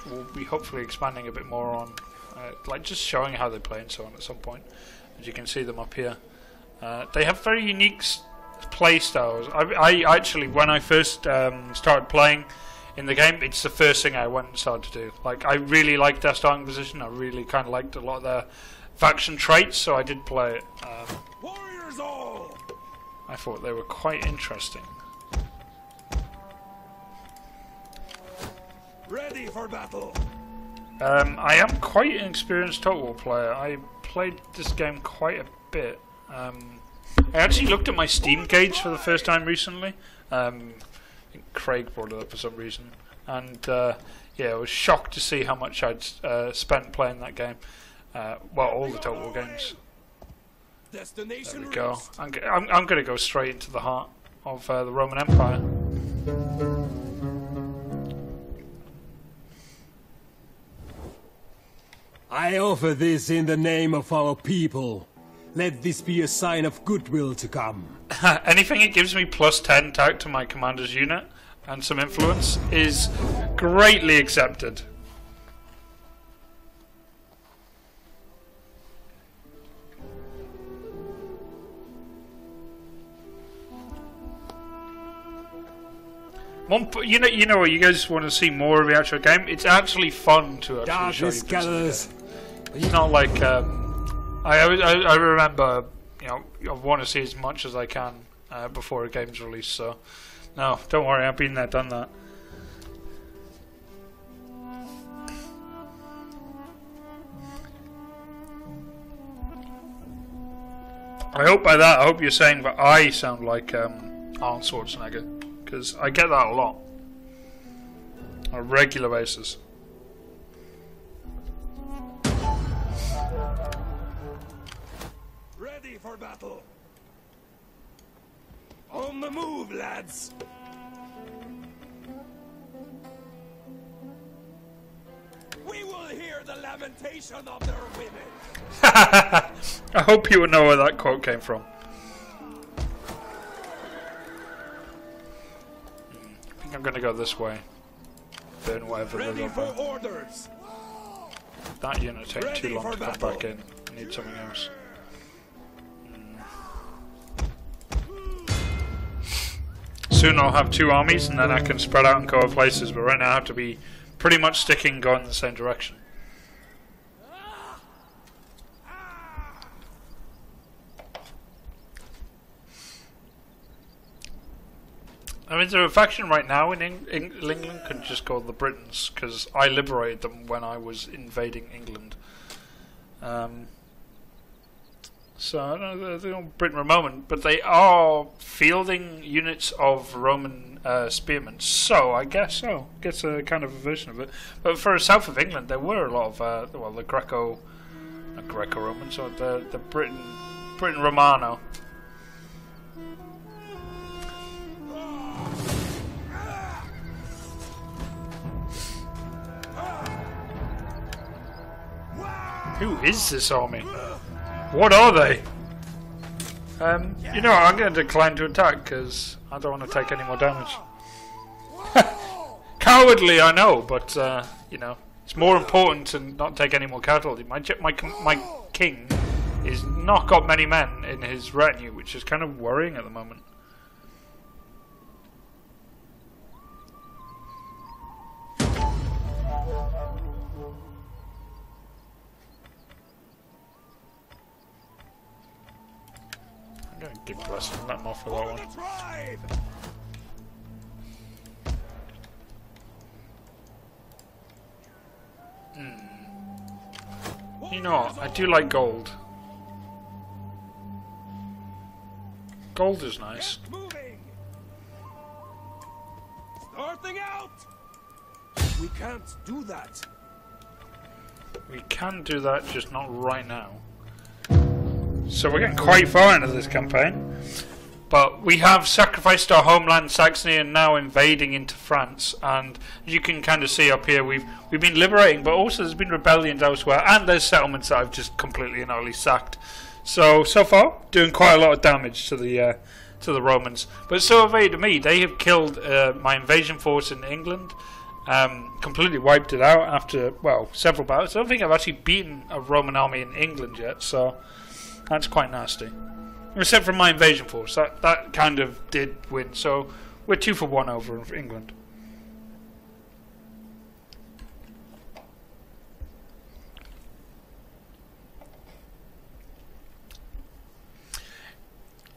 we'll be hopefully expanding a bit more on, like just showing how they play and so on at some point. As you can see them up here, they have very unique play styles. I actually, when I first started playing in the game, it's the first thing I went and started to do. Like, I really liked their starting position. I really kind of liked a lot of their faction traits, so I did play it. Warriors all! I thought they were quite interesting. Ready for battle. I am quite an experienced Total War player. I played this game quite a bit. I actually looked at my Steam gauge for the first time recently. I think Craig brought it up for some reason, and yeah, I was shocked to see how much I'd spent playing that game. Well, all the Total War games. There we go. I'm going to go straight into the heart of the Roman Empire. I offer this in the name of our people. Let this be a sign of goodwill to come. Anything it gives me plus 10 tact to my commander's unit and some influence is greatly accepted. You know what? You guys want to see more of the actual game? It's actually fun to actually show you gathers. It's not like I remember, you know, I want to see as much as I can before a game's released. So no, don't worry, I've been there, done that. I hope by that, I hope you're saying that I sound like Arnold Schwarzenegger. Because I get that a lot on a regular basis. Ready for battle. On the move, lads. We will hear the lamentation of their women. I hope you will know where that quote came from. I'm gonna go this way. Burn whatever Ready for orders. That unit take too long to come back in. I need something else. Soon I'll have two armies and then I can spread out and go other places, but right now I have to be pretty much sticking going in the same direction. I mean, there's a faction right now in England could just call the Britons, because I liberated them when I was invading England. So I don't know, they're not Britain at the moment, but they are fielding units of Roman spearmen. So I guess so. I guess a kind of a version of it. But for the south of England, there were a lot of well, the Greco-Romans, or the Briton Romano. Who is this army? What are they? You know, I'm going to decline to attack because I don't want to take any more damage. Cowardly, I know, but you know, it's more important to not take any more casualty. My king is not got many men in his retinue, which is kind of worrying at the moment. Give blessing, let him off with that one. You know what? I do like gold. Gold is nice. Starting out. We can't do that. We can do that, just not right now. So we're getting quite far into this campaign, but we have sacrificed our homeland Saxony and now invading into France. And you can kind of see up here we've been liberating, but also there's been rebellions elsewhere, and there's settlements that I've just completely and utterly sacked. So far doing quite a lot of damage to the Romans, but so have they to me. They have killed my invasion force in England, Completely wiped it out after, well, several battles. I don't think I've actually beaten a Roman army in England yet, so that's quite nasty. Except for my invasion force, that kind of did win, so we're 2 for 1 over England.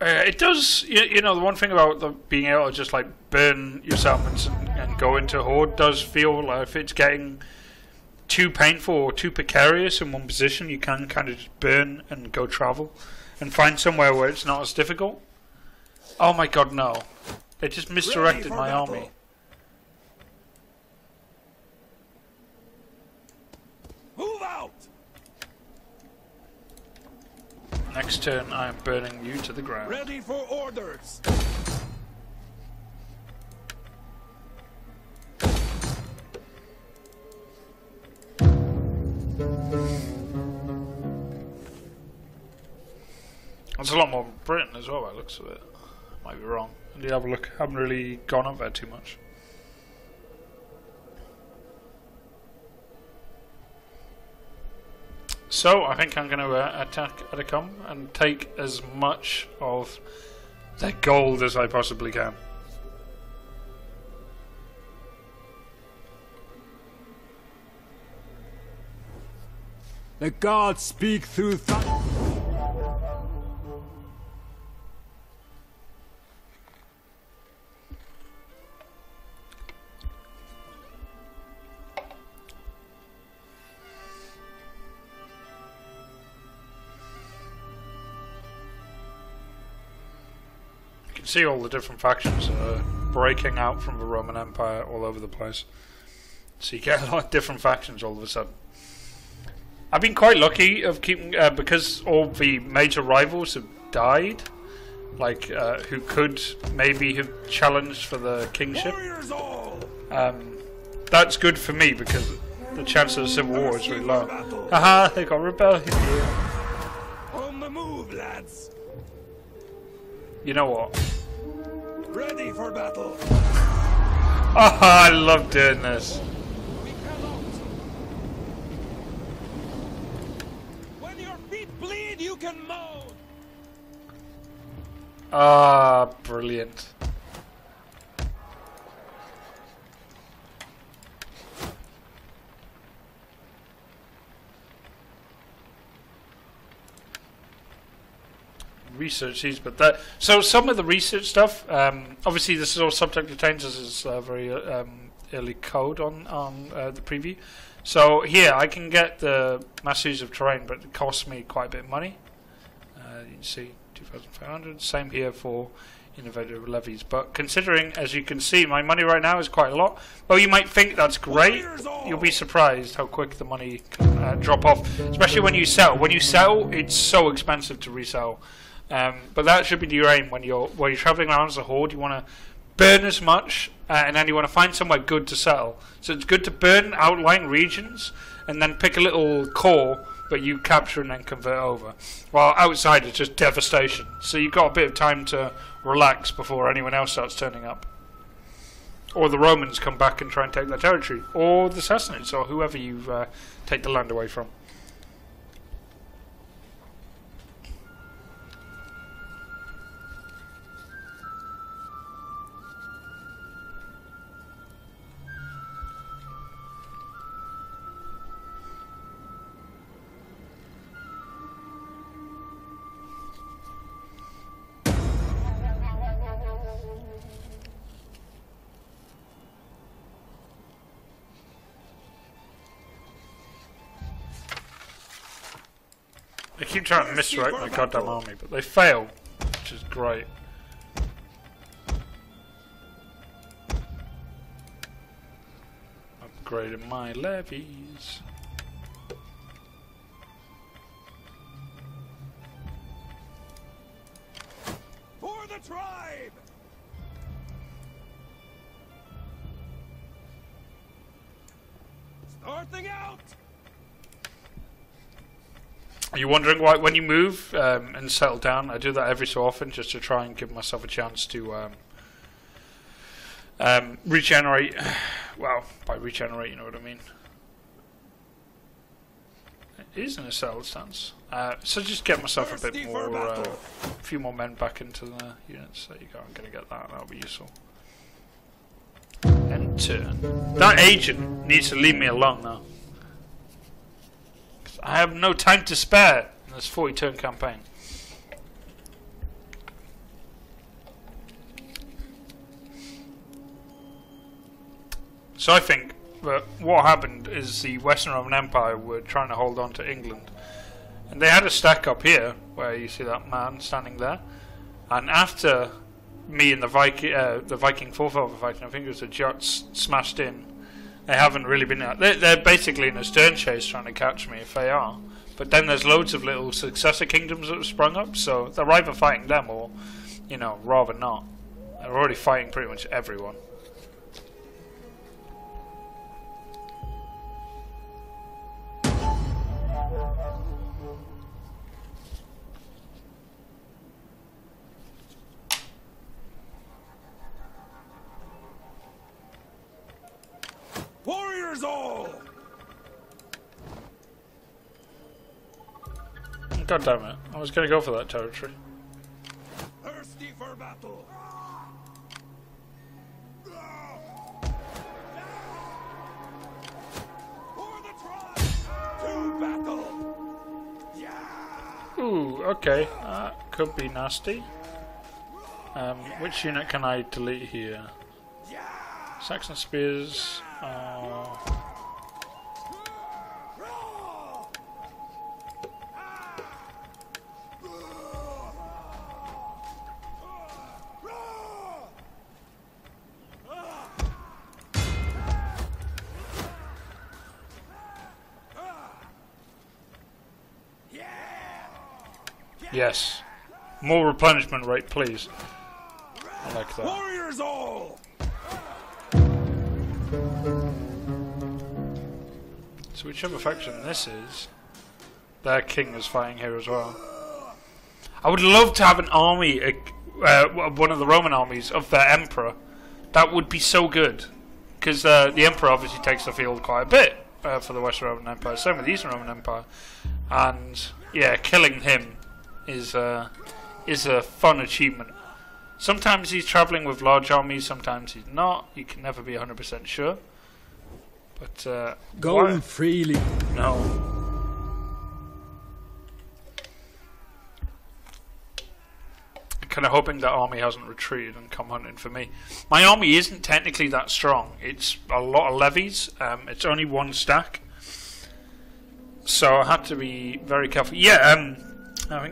It does, you know, the one thing about being able to just like burn your settlements and go into horde does feel like if it's getting too painful or too precarious in one position, you can kind of just burn and go travel and find somewhere where it's not as difficult. Oh my god, no. They just misdirected my army. Move out! Next turn, I am burning you to the ground. Ready for orders! That's a lot more Britain as well by the looks of it. Might be wrong. Let me have a look. I haven't really gone up there too much. So, I think I'm going to attack Attila and take as much of their gold as I possibly can. The gods speak through See all the different factions breaking out from the Roman Empire all over the place. So you get a lot of different factions all of a sudden. I've been quite lucky of keeping because all the major rivals have died, like who could maybe have challenged for the kingship. That's good for me because the chance of a civil war is really low. Haha, they got rebellion here. On the move, lads. You know what? Ready for battle. Oh, I love doing this. We cannot. When your feet bleed, you can moan. Ah, brilliant. Research these, but that so some of the research stuff. Obviously, this is all subject to change. This is very early code on the preview. So here I can get the mass use of terrain, but it costs me quite a bit of money. You can see 2,500. Same here for innovative levies. But considering, as you can see, my money right now is quite a lot. Well, you might think that's great. You'll be surprised how quick the money can drop off, especially when you sell. When you sell, it's so expensive to resell. But that should be your aim when you're traveling around as a horde. You want to burn as much, and then you want to find somewhere good to settle. So it's good to burn outlying regions, and then pick a little core that you capture and then convert over. While outside it's just devastation. So you've got a bit of time to relax before anyone else starts turning up. Or the Romans come back and try and take that territory. Or the Saxons, or whoever you take the land away from. They keep trying to misdirect my goddamn army, but they fail, which is great. Upgrading my levies. For the tribe! Starting out! Are you wondering why when you move and settle down? I do that every so often just to try and give myself a chance to Regenerate. Well, by regenerate, you know what I mean. It is in a settled stance. So just get myself a bit more, a few more men back into the units. There you go. I'm going to get that. That'll be useful. End turn. That agent needs to leave me alone now. I have no time to spare in this 40-turn campaign. So I think that what happened is the Western Roman Empire were trying to hold on to England. And they had a stack up here, where you see that man standing there. And after me and the Viking 4th Viking, I think it was the Juts, smashed in, they haven't really been out. They're basically in a stern chase trying to catch me if they are. But then there's loads of little successor kingdoms that have sprung up, so they're either fighting them or, you know, rather not. They're already fighting pretty much everyone. Warriors all! God damn it. I was going to go for that territory. Thirsty for battle! For the tribe! To battle! Yeah! Ooh, okay. That could be nasty. Which unit can I delete here? Saxon spears. Yes. More replenishment rate, please. I like that. Warriors all! So whichever faction this is, their king is fighting here as well. I would love to have an army, one of the Roman armies of their emperor. That would be so good. Because the emperor obviously takes the field quite a bit for the Western Roman Empire. Same with the Eastern Roman Empire. And yeah, killing him is a fun achievement. Sometimes he's travelling with large armies, sometimes he's not. You can never be 100% sure. But go freely. No. I'm kind of hoping that army hasn't retreated and come hunting for me. My army isn't technically that strong. It's a lot of levies. It's only one stack, so I had to be very careful. Yeah. I think